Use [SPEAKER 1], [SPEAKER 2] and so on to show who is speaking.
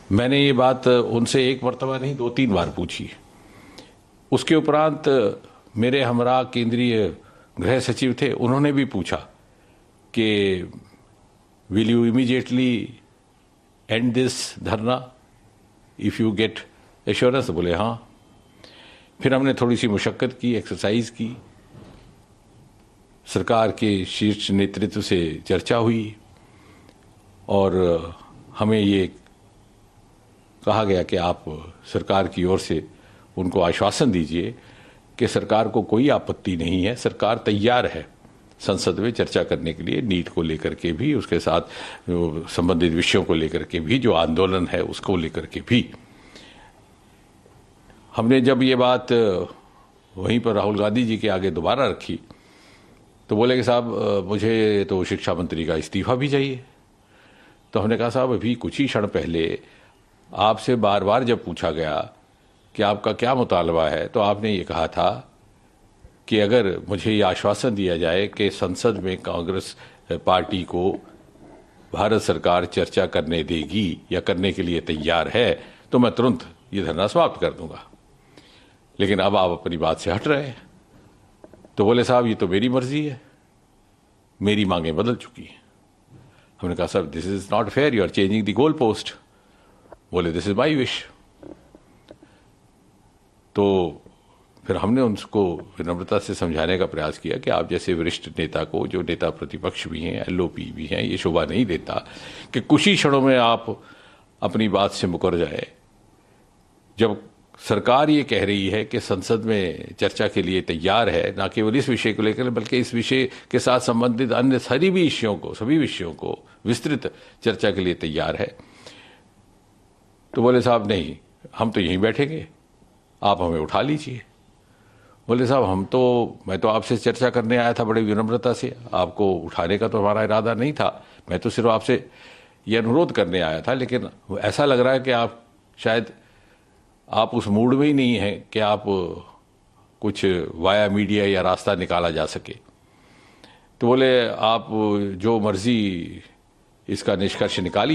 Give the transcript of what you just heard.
[SPEAKER 1] मैंने ये बात उनसे एक मर्तबा नहीं 2-3 बार पूछी। उसके उपरांत मेरे हमरा केंद्रीय गृह सचिव थे, उन्होंने भी पूछा कि will you immediately and this धरना इफ़ यू गेट एश्योरेंस। बोले हाँ। फिर हमने थोड़ी सी मुशक्कत की, एक्सरसाइज की, सरकार के शीर्ष नेतृत्व से चर्चा हुई और हमें ये कहा गया कि आप सरकार की ओर से उनको आश्वासन दीजिए कि सरकार को कोई आपत्ति नहीं है, सरकार तैयार है संसद में चर्चा करने के लिए, नीट को लेकर के भी, उसके साथ संबंधित विषयों को लेकर के भी, जो आंदोलन है उसको लेकर के भी। हमने जब ये बात वहीं पर राहुल गांधी जी के आगे दोबारा रखी तो बोले कि साहब मुझे तो शिक्षा मंत्री का इस्तीफा भी चाहिए। तो हमने कहा साहब अभी कुछ ही क्षण पहले आपसे बार बार जब पूछा गया कि आपका क्या मुतालबा है तो आपने ये कहा था कि अगर मुझे ये आश्वासन दिया जाए कि संसद में कांग्रेस पार्टी को भारत सरकार चर्चा करने देगी या करने के लिए तैयार है तो मैं तुरंत ये धरना समाप्त कर दूंगा। लेकिन अब आप अपनी बात से हट रहे हैं। तो बोले साहब ये तो मेरी मर्जी है, मेरी मांगें बदल चुकी हैं। हमने कहा साहब this is not fair, you are changing the goal post. बोले दिस इज माई विश। तो फिर हमने उनको विनम्रता से समझाने का प्रयास किया कि आप जैसे वरिष्ठ नेता को, जो नेता प्रतिपक्ष भी हैं, एलओपी भी हैं, ये शोभा नहीं देता कि कुछ ही क्षणों में आप अपनी बात से मुकर जाए। जब सरकार ये कह रही है कि संसद में चर्चा के लिए तैयार है, ना केवल इस विषय को लेकर बल्कि इस विषय के साथ संबंधित अन्य सभी विषयों को विस्तृत चर्चा के लिए तैयार है, तो बोले साहब नहीं, हम तो यहीं बैठेंगे, आप हमें उठा लीजिए। बोले साहब मैं तो आपसे चर्चा करने आया था बड़ी विनम्रता से, आपको उठाने का तो हमारा इरादा नहीं था, मैं तो सिर्फ आपसे ये अनुरोध करने आया था। लेकिन ऐसा लग रहा है कि आप शायद आप उस मूड में ही नहीं हैं कि आप कुछ वाया मीडिया या रास्ता निकाला जा सके। तो बोले आप जो मर्जी इसका निष्कर्ष निकालिए।